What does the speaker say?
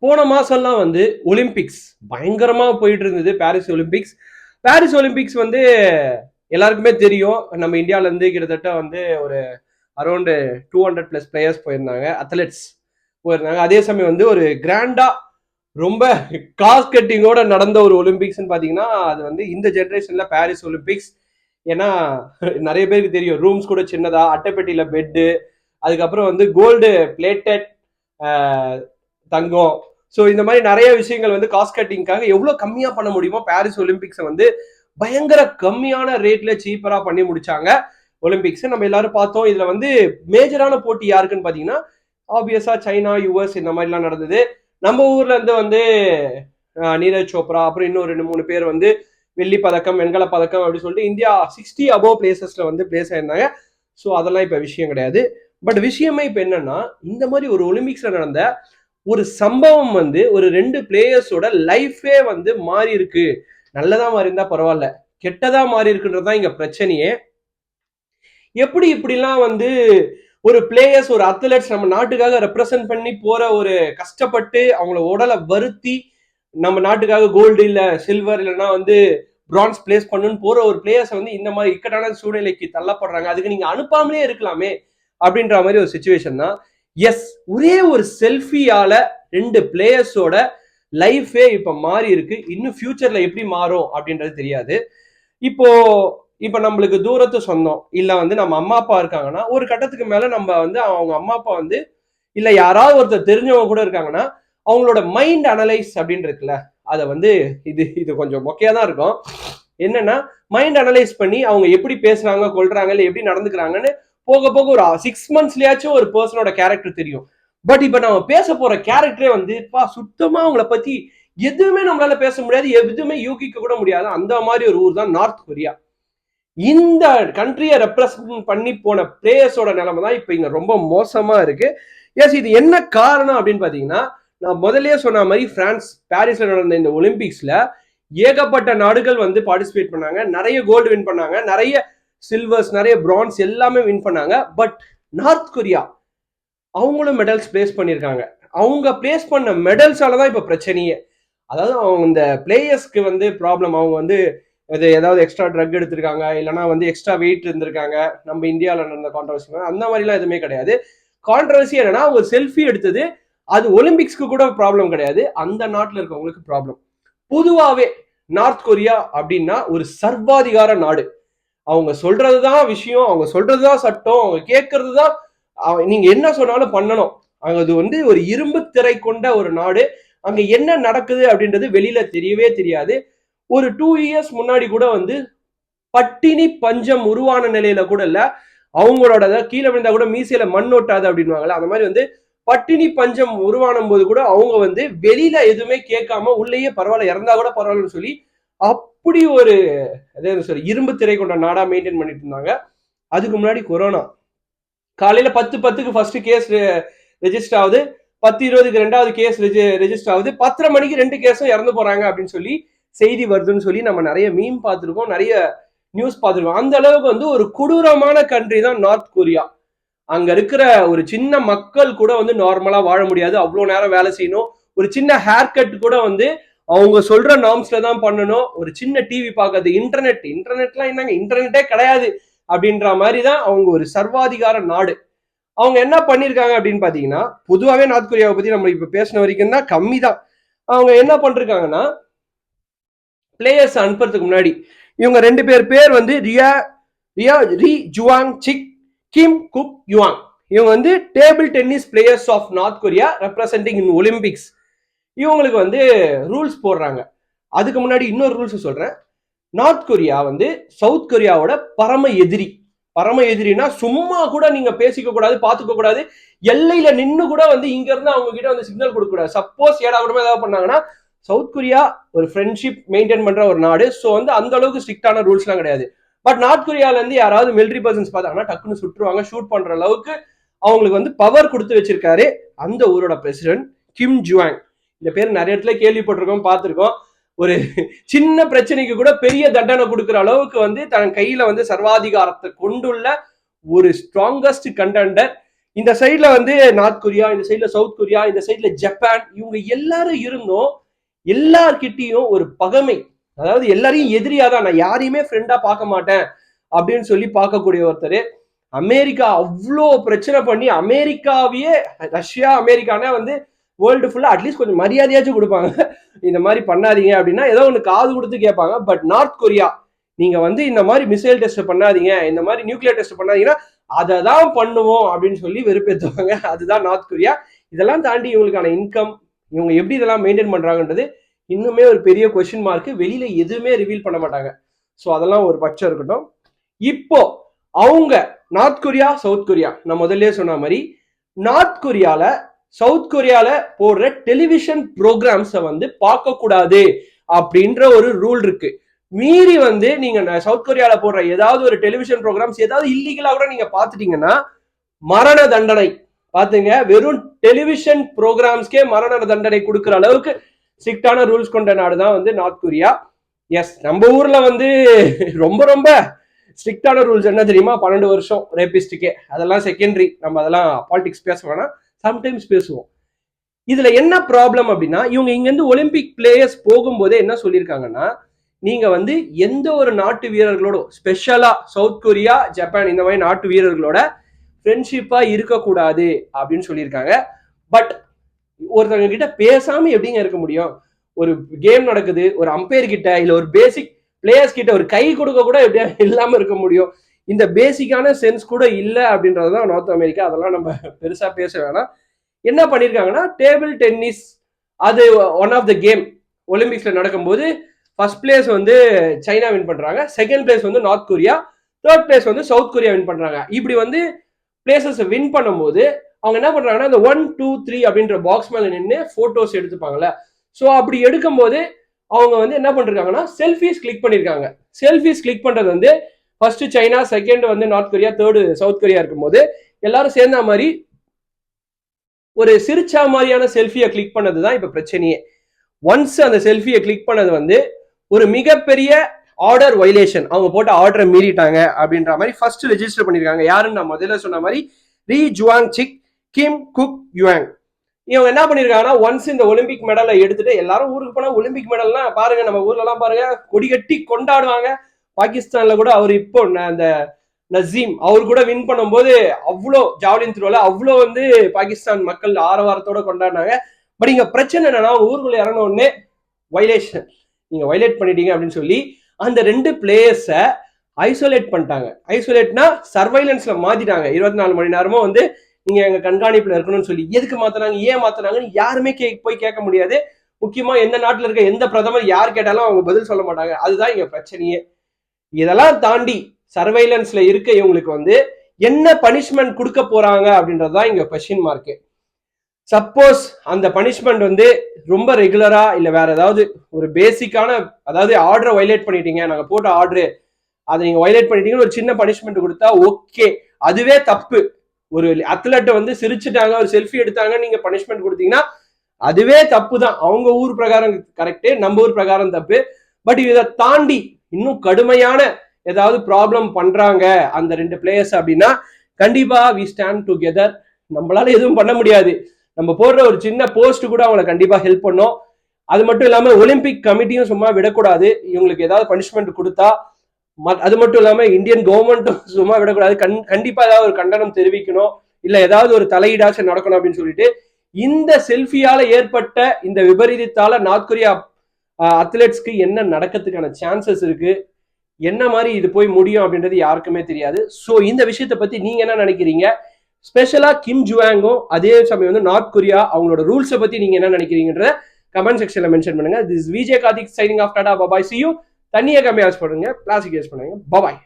போன மாசம்லாம் வந்து ஒலிம்பிக்ஸ் பயங்கரமா போயிட்டு இருந்தது. பாரிஸ் ஒலிம்பிக்ஸ் வந்து எல்லாருக்குமே தெரியும். நம்ம இந்தியால இருந்து கிட்டத்தட்ட வந்து ஒரு அரௌண்ட் 200+ பிளேயர்ஸ் போயிருந்தாங்க, அத்லெட்ஸ் போயிருந்தாங்க. அதே சமயம் வந்து ஒரு கிராண்டா ரொம்ப காஸ்ட் கட்டிங்கோட நடந்த ஒரு ஒலிம்பிக்ஸ்ன்னு பாத்தீங்கன்னா அது வந்து இந்த ஜெனரேஷன்ல பாரிஸ் ஒலிம்பிக்ஸ். ஏன்னா நிறைய பேருக்கு தெரியும், ரூம்ஸ் கூட சின்னதா, அட்டைப்பெட்டியில பெட்டு, அதுக்கப்புறம் வந்து கோல்டு பிளேட்டட் தங்கம். ஸோ இந்த மாதிரி நிறைய விஷயங்கள் வந்து காஸ்ட் கட்டிங்காக எவ்வளவு கம்மியா பண்ண முடியுமோ பாரிஸ் ஒலிம்பிக்ஸை வந்து பயங்கர கம்மியான ரேட்ல சீப்பரா பண்ணி முடிச்சாங்க ஒலிம்பிக்ஸ். நம்ம எல்லாரும் பார்த்தோம். இதுல வந்து மேஜரான போட்டி யாருக்குன்னு பாத்தீங்கன்னா ஆப்வியஸா சைனா, யூஎஸ் இந்த மாதிரிலாம் நடந்தது. நம்ம ஊர்ல இருந்து வந்து நீரஜ் சோப்ரா, அப்புறம் இன்னும் 2-3 பேர் வந்து வெள்ளி பதக்கம், வெண்கல பதக்கம் அப்படின்னு சொல்லிட்டு இந்தியா 60 அபோவ் பிளேசஸ்ல வந்து பிளேஸ் ஆயிருந்தாங்க. ஸோ அதெல்லாம் இப்ப விஷயம் கிடையாது. பட் விஷயமே இப்ப என்னன்னா, இந்த மாதிரி ஒரு ஒலிம்பிக்ஸ்ல நடந்த ஒரு சம்பவம் வந்து ஒரு 2 பிளேயர்ஸோட லைஃபே வந்து மாறி இருக்கு. நல்லதா மாறி இருந்தா பரவாயில்ல, கெட்டதா மாறி இருக்குன்றதுதான் இங்க பிரச்சனையே. எப்படி இப்படிலாம் வந்து ஒரு பிளேயர்ஸ், ஒரு அத்லெட்ஸ் நம்ம நாட்டுக்காக ரெப்ரசென்ட் பண்ணி போற, ஒரு கஷ்டப்பட்டு அவங்கள உடலை வருத்தி நம்ம நாட்டுக்காக கோல்டு இல்ல சில்வர் இல்லைன்னா வந்து பிரான்ஸ் பிளேஸ் பண்ணுன்னு போற ஒரு பிளேயர்ஸ் வந்து இந்த மாதிரி இக்கட்டான சூழ்நிலைக்கு தள்ளப்படுறாங்க. அதுக்கு நீங்க அனுப்பாமலே இருக்கலாமே அப்படின்ற மாதிரி ஒரு சுச்சுவேஷன் தான். எஸ், ஒரே ஒரு செல்ஃபியால 2 பிளேயர்ஸோட லைஃபே இப்ப மாறி இருக்கு. இன்னும் ஃபியூச்சர்ல எப்படி மாறும் அப்படின்றது தெரியாது. இப்போ நம்மளுக்கு தூரத்து சொந்தம் இல்ல வந்து நம்ம அம்மா அப்பா இருக்காங்கன்னா, ஒரு கட்டத்துக்கு மேல நம்ம வந்து அவங்க அம்மா அப்பா வந்து இல்ல யாராவது ஒருத்தர் தெரிஞ்சவங்க கூட இருக்காங்கன்னா, அவங்களோட மைண்ட் அனலைஸ் அப்படின்னு இருக்குல்ல, அதை வந்து இது கொஞ்சம் மொக்கையா தான் இருக்கும். என்னன்னா, மைண்ட் அனலைஸ் பண்ணி அவங்க எப்படி பேசுறாங்க, கொள்றாங்க, இல்ல எப்படி நடந்துக்கிறாங்கன்னு போக போக ஒரு 6 monthsலயாச்சும் ஒரு பர்சனோட கேரக்டர் தெரியும். பட் இப்ப நம்ம பேச போற கேரக்டரே வந்து சுத்தமா அவங்கள பத்தி எதுவுமே நம்மளால பேச முடியாது, எதுவுமே யூகிக்க கூட முடியாது. அந்த மாதிரி ஒரு ஊர் தான் நார்த் கொரியா. இந்த கண்ட்ரியை ரெப்ரசன்ட் பண்ணி போன பிளேயர்ஸோட நிலைமை தான் இப்ப இங்க ரொம்ப மோசமா இருக்கு. எஸ், இது என்ன காரணம் அப்படின்னு பாத்தீங்கன்னா, நான் முதலே சொன்ன மாதிரி பிரான்ஸ் பாரிஸ்ல நடந்த இந்த ஒலிம்பிக்ஸ்ல ஏகப்பட்ட நாடுகள் வந்து பார்ட்டிசிபேட் பண்ணாங்க, நிறைய கோல்டு வின் பண்ணாங்க, நிறைய சில்வர்ஸ், நிறைய பிரான்ஸ் எல்லாமே வின் பண்ணாங்க. பட் நார்த் கொரியா அவங்களும் மெடல்ஸ் பிளேஸ் பண்ணியிருக்காங்க. அவங்க பிளேஸ் பண்ண மெடல்ஸால தான் இப்ப பிரச்சனையே. அதாவது அவங்க இந்த பிளேயர்ஸ்க்கு வந்து ப்ராப்ளம், அவங்க வந்து அது ஏதாவது எக்ஸ்ட்ரா ட்ரக் எடுத்திருக்காங்க, இல்லைன்னா வந்து எக்ஸ்ட்ரா வெயிட் இருந்திருக்காங்க. நம்ம இந்தியாவில் நடந்த கான்ட்ரவர்சி அந்த மாதிரிலாம் எதுவுமே கிடையாது. கான்ட்ரவர்சி என்னன்னா, ஒரு செல்ஃபி எடுத்தது அது ஒலிம்பிக்ஸ்க்கு கூட ப்ராப்ளம் கிடையாது, அந்த நாட்டில் இருக்கவங்களுக்கு ப்ராப்ளம். பொதுவாகவே நார்த் கொரியா அப்படின்னா ஒரு சர்வாதிகார நாடு. அவங்க சொல்றதுதான் விஷயம், அவங்க சொல்றதுதான் சட்டம், அவங்க கேட்கறது தான், நீங்க என்ன சொன்னாலும் பண்ணணும். அது வந்து ஒரு இரும்பு திரை கொண்ட ஒரு நாடு. அங்க என்ன நடக்குது அப்படின்றது வெளியில தெரியவே தெரியாது. ஒரு 2 years முன்னாடி கூட வந்து பட்டினி பஞ்சம் உருவான நிலையில கூட இல்ல, அவங்களோட கீழே விழுந்தா கூட மீசையில மண் ஒட்டாது அப்படின்வாங்கல்ல, அந்த மாதிரி வந்து பட்டினி பஞ்சம் உருவானும் போது கூட அவங்க வந்து வெளியில எதுவுமே கேட்காம உள்ளேயே பரவாயில்ல, இறந்தா கூட பரவாயில்லன்னு சொல்லி அப்படி ஒரு இரும்பு திரை கொண்ட நாடா மெயின்டைன் பண்ணிட்டு இருந்தாங்க. அதுக்கு முன்னாடி கொரோனா காலையில 10:10க்கு ஃபர்ஸ்ட் கேஸ் ரெஜிஸ்டர் ஆகுது, 10:20க்கு 2வது கேஸ் ரெஜிஸ்டர் ஆகுது, 10:30 மணிக்கு 2 கேஸும் இறந்து போறாங்க அப்படின்னு சொல்லி செய்தி வருதுன்னு சொல்லி நம்ம நிறைய மீம் பார்த்துருக்கோம், நிறைய நியூஸ் பார்த்துருக்கோம். அந்த அளவுக்கு வந்து ஒரு கொடூரமான கண்ட்ரி தான் நார்த் கொரியா. அங்க இருக்கிற ஒரு சின்ன மக்கள் கூட வந்து நார்மலா வாழ முடியாது, அவ்வளோ நேரம் வேலை செய்யணும். ஒரு சின்ன ஹேர் கட் கூட வந்து அவங்க சொல்ற நார்ம்ஸ்ல தான் பண்ணணும். ஒரு சின்ன டிவி பார்க்கறது, இன்டர்நெட்லாம் என்னங்க, இன்டர்நெட்டே கிடையாது அப்படின்ற மாதிரி தான் அவங்க ஒரு சர்வாதிகார நாடு. அவங்க என்ன பண்ணிருக்காங்க அப்படின்னு பாத்தீங்கன்னா, பொதுவாகவே நார்த் கொரியாவை பத்தி நம்ம இப்ப பேசின வரைக்கும் தான் கம்மி தான். அவங்க என்ன பண்ணிருக்காங்கன்னா, பிளேயர்ஸ் அனுப்புறதுக்கு முன்னாடி இவங்க 2 பேர் வந்து Ri Jong Sik, Kim Kum Yong, இவங்க வந்து table tennis players of North Korea representing in Olympics. இவங்களுக்கு வந்து ரூல்ஸ் போடுறாங்க. அதுக்கு முன்னாடி இன்னொரு ரூல்ஸ் சொல்றேன். நார்த் கொரியா வந்து சவுத் கொரியாவோட பரம எதிரினா சும்மா கூட நீங்க பேசிக்க கூடாது, பாத்துக்க கூடாது, எல்லையில நின்று கூட வந்து இங்க இருந்து அவங்க கிட்ட வந்து சிக்னல் கொடுக்க கூடாது. சப்போஸ் ஏடாவிடமா ஏதாவது பண்ணாங்கன்னா, சவுத் கொரியா ஒரு ஃப்ரெண்ட்ஷிப் மெயின்டைன் பண்ற ஒரு நாடு. ஸோ வந்து அந்த அளவுக்கு ஸ்ட்ரிக்டான ரூல்ஸ் எல்லாம் கிடையாது. பட் நார்த் கொரியால இருந்து யாராவது மிலிட்டரி பர்சன்ஸ் பார்த்தாங்கன்னா டக்குன்னு சுட்டுருவாங்க, ஷூட் பண்ற அளவுக்கு அவங்களுக்கு வந்து பவர் கொடுத்து வச்சிருக்காரு அந்த ஊரோட பிரசிடென்ட் கிம் ஜுவாங். இந்த பேர் நிறைய இடத்துல கேள்விப்பட்டிருக்கோம், பார்த்திருக்கோம். ஒரு சின்ன பிரச்சனைக்கு கூட பெரிய தண்டனை கொடுக்கிற அளவுக்கு வந்து தன் கையில வந்து சர்வாதிகாரத்தை கொண்டுள்ள ஒரு ஸ்ட்ராங்கஸ்ட் கண்டெண்டர் இந்த சைட்ல வந்து நார்த் கொரியா, இந்த சைட்ல சவுத் கொரியா, இந்த சைட்ல ஜப்பான், இவங்க எல்லாரும் இருந்தும் எல்லார்கிட்டையும் ஒரு பகமை, அதாவது எல்லாரையும் எதிரியாதான், நான் யாரையுமே ஃப்ரெண்டா பார்க்க மாட்டேன் அப்படின்னு சொல்லி பார்க்கக்கூடிய ஒருத்தர். அமெரிக்கா அவ்வளோ பிரச்சனை பண்ணி அமெரிக்காவையே, ரஷ்யா அமெரிக்கானே வந்து வேர்ல்டு ஃபுல்லா அட்லீஸ்ட் கொஞ்சம் மரியாதையாச்சும் கொடுப்பாங்க. இந்த மாதிரி பண்ணாதீங்க அப்படின்னா ஏதோ ஒன்று காது கொடுத்து கேட்பாங்க. பட் நார்த் கொரியா, நீங்க வந்து இந்த மாதிரி மிசைல் டெஸ்ட் பண்ணாதீங்க, இந்த மாதிரி நியூக்ளியர் டெஸ்ட் பண்ணாதீங்கன்னா அதை தான் பண்ணுவோம் அப்படின்னு சொல்லி வெறுப்பேற்றுவாங்க. அதுதான் நார்த் கொரியா. இதெல்லாம் தாண்டி இவங்களுக்கான இன்கம், இவங்க எப்படி இதெல்லாம் மெயின்டைன் பண்றாங்கன்றது இன்னுமே ஒரு பெரிய கொஸ்டின் மார்க். வெளியில எதுவுமே ரிவீல் பண்ண மாட்டாங்க. ஸோ அதெல்லாம் ஒரு பட்சம் இருக்கட்டும். இப்போ அவங்க நார்த் கொரியா, சவுத் கொரியா, நான் முதல்ல சொன்ன மாதிரி நார்த் கொரியால சவுத் கொரியால போடுற டெலிவிஷன் ப்ரோக்ராம்ஸை வந்து பார்க்க கூடாது அப்படின்ற ஒரு ரூல் இருக்கு. மீறி வந்து நீங்க சவுத் கொரியால போடுற ஏதாவது ஒரு டெலிவிஷன் ப்ரோக்ராம்ஸ் ஏதாவது இல்லீகலா கூட நீங்க பாத்துட்டீங்கன்னா மரண தண்டனை. பாத்துங்க, வெறும் டெலிவிஷன் ப்ரோக்ராம்ஸ்க்கே மரண தண்டனை கொடுக்குற அளவுக்கு ஸ்ட்ரிக்டான ரூல்ஸ் கொண்ட நாடுதான் வந்து நார்த் கொரியா. எஸ், நம்ம ஊர்ல வந்து ரொம்ப ரொம்ப ஸ்ட்ரிக்டான ரூல்ஸ் என்ன தெரியுமா? 12 வருஷம் ரேபிஸ்டுக்கே. அதெல்லாம் செகண்டரி, நம்ம அதெல்லாம் பாலிடிக்ஸ் பேச வேணாம், சம்டைம்ஸ் பேசுவோம். இதுல என்ன ப்ராப்ளம் அப்படின்னா, இவங்க இங்க இருந்து ஒலிம்பிக் பிளேயர்ஸ் போகும்போதே என்ன சொல்லியிருக்காங்கன்னா, நீங்க வந்து எந்த ஒரு நாட்டு வீரர்களோட, ஸ்பெஷலா சவுத் கொரியா, ஜப்பான் இந்த மாதிரி நாட்டு வீரர்களோட ஃப்ரெண்ட்ஷிப்பா இருக்கக்கூடாது அப்படின்னு சொல்லியிருக்காங்க. பட் ஒருத்தவங்க கிட்ட பேசாம எப்படிங்க இருக்க முடியும்? ஒரு கேம் நடக்குது, ஒரு அம்பையர் கிட்ட இல்ல ஒரு பேசிக் பிளேயர்ஸ் கிட்ட ஒரு கை கொடுக்க கூட எப்படியா இல்லாம இருக்க முடியும்? இந்த பேசிக்கான சென்ஸ் கூட இல்லை அப்படின்றதுதான் நார்த் அமெரிக்கா. அதெல்லாம் நம்ம பெருசா பேச வேணாம். என்ன பண்ணிருக்காங்கன்னா, டேபிள் டென்னிஸ் அது ஒன் ஆஃப் த கேம் ஒலிம்பிக்ஸ்ல நடக்கும்போது ஃபர்ஸ்ட் பிளேஸ் வந்து சைனா வின் பண்றாங்க, செகண்ட் பிளேஸ் வந்து நார்த் கொரியா, தேர்ட் பிளேஸ் வந்து சவுத் கொரியா வின் பண்றாங்க. இப்படி வந்து பிளேசஸ் வின் பண்ணும்போது அவங்க என்ன பண்றாங்கன்னா, இந்த 1, 2, 3 அப்படின்ற பாக்ஸ் மேல நின்று போட்டோஸ் எடுத்துப்பாங்கல்ல. ஸோ அப்படி எடுக்கும் போது அவங்க வந்து என்ன பண்ணிருக்காங்கன்னா, செல்ஃபிஸ் கிளிக் பண்ணிருக்காங்க. செல்ஃபிஸ் கிளிக் பண்றது வந்து ஃபர்ஸ்ட் சைனா, செகண்ட் வந்து north Korea, third south Korea இருக்கும்போது எல்லாரும் சேர்ந்த மாதிரி ஒரு சிரிச்சா மாதிரியான செல்ஃபியை கிளிக் பண்ணதுதான் இப்ப பிரச்சனையே. ஒன்ஸ் அந்த செல்ஃபியை கிளிக் பண்ணது வந்து ஒரு மிகப்பெரிய ஆர்டர் வயலேஷன், அவங்க போட்ட ஆர்டரை மீறிட்டாங்க அப்படின்ற மாதிரி ஃபர்ஸ்ட் ரெஜிஸ்டர் பண்ணிருக்காங்க. யாருன்னு நான் முதல்ல சொன்ன மாதிரி ரீ Zhuang Sik, Kim Kum Yong. இவங்க என்ன பண்ணிருக்காங்கன்னா, ஒன்ஸ் இந்த ஒலிம்பிக் மெடலை எடுத்துட்டு எல்லாரும் ஊருக்கு போனா ஒலிம்பிக் மெடல்லாம் பாருங்க, நம்ம ஊர்ல எல்லாம் பாருங்க கொடி கட்டி கொண்டாடுவாங்க. பாகிஸ்தான்ல கூட அவர் இப்போ அந்த நசீம் அவர் கூட வின் பண்ணும்போது அவ்வளோ ஜாவலின் த்ரோல அவ்வளோ வந்து பாகிஸ்தான் மக்கள் ஆரவாரத்தோட கொண்டாடினாங்க. பட் இங்க பிரச்சனை என்னன்னா, ஊருக்குள்ள இறங்கின உடனே வைலேஷன், நீங்க வைலேட் பண்ணிட்டீங்க அப்படின்னு சொல்லி அந்த 2 பிளேயர்ஸை ஐசோலேட் பண்ணிட்டாங்க. ஐசோலேட்னா சர்வைலன்ஸ்ல மாத்திட்டாங்க. 24 மணி நேரமும் வந்து நீங்க எங்க கண்காணிப்புல இருக்கணும்னு சொல்லி. எதுக்கு மாத்தினாங்க, ஏன் மாத்தினாங்கன்னு யாருமே போய் கேட்க முடியாது. முக்கியமா எந்த நாட்டுல இருக்க எந்த பிரதமர் யார் கேட்டாலும் அவங்க பதில் சொல்ல மாட்டாங்க. அதுதான் இங்க பிரச்சனையே. இதெல்லாம் தாண்டி சர்வைலன்ஸ்ல இருக்க இவங்களுக்கு வந்து என்ன பனிஷ்மெண்ட் கொடுக்க போறாங்க அப்படின்றதுதான் இங்க கொஸ்டின் மார்க். சப்போஸ் அந்த பனிஷ்மெண்ட் வந்து ரொம்ப ரெகுலரா இல்ல வேற ஏதாவது ஒரு பேசிக்கான, அதாவது ஆர்டரை வயலேட் பண்ணிட்டீங்க, நாங்க போட்ட ஆர்டரு அதை நீங்க வயலேட் பண்ணிட்டீங்கன்னு ஒரு சின்ன பனிஷ்மெண்ட் கொடுத்தா ஓகே, அதுவே தப்பு. ஒரு அத்லெட் வந்து சிரிச்சுட்டாங்க, ஒரு செல்ஃபி எடுத்தாங்க, நீங்க பனிஷ்மெண்ட் கொடுத்தீங்கன்னா அதுவே தப்பு தான். அவங்க ஊர் பிரகாரம் கரெக்ட், நம்ம ஊர் பிரகாரம் தப்பு. பட் இதை தாண்டி இன்னும் கடுமையான ஏதாவது ப்ராப்ளம் பண்றாங்க அந்த 2 பிளேயர்ஸ் அப்படின்னா கண்டிப்பா வி ஸ்டாண்ட் டுகெதர். நம்மளால எதுவும் பண்ண முடியாது. நம்ம போடுற ஒரு சின்ன போஸ்ட் கூட அவங்களை கண்டிப்பா ஹெல்ப் பண்ணும். அது மட்டும் இல்லாம ஒலிம்பிக் கமிட்டியும் சும்மா விடக்கூடாது. இவங்களுக்கு ஏதாவது பனிஷ்மெண்ட் கொடுத்தா அது மட்டும் இல்லாம இந்தியன் கவர்மெண்ட்டும் சும்மா விடக்கூடாது. கண்டிப்பா ஏதாவது ஒரு கண்டனம் தெரிவிக்கணும், இல்ல ஏதாவது ஒரு தலையீடாச்சும் நடக்கணும் அப்படின்னு சொல்லிட்டு இந்த செல்ஃபியால ஏற்பட்ட இந்த விபரீதத்தால நார்த் கொரியா அத்லெட்ஸ்க்கு என்ன நடக்கிறதுக்கான சான்சஸ் இருக்கு, என்ன மாதிரி இது போய் முடியும் அப்படின்றது யாருக்குமே தெரியாது. ஸோ இந்த விஷயத்தை பத்தி நீங்க என்ன நினைக்கிறீங்க? ஸ்பெஷலா கிம் ஜுவாங்கும் அதே சமயம் வந்து நார்த் கொரியா அவங்களோட ரூல்ஸை பத்தி நீங்க என்ன நினைக்கிறீங்கன்ற கமெண்ட் செக்ஷன்ல மென்ஷன் பண்ணுங்க. This Vijay Karthik signing off tata bye bye. See you. தண்ணியை கம்மியாக யூஸ் பண்ணுங்க, பிளாஸ்டிக் யூஸ் பண்ணுங்க. பாபாய்.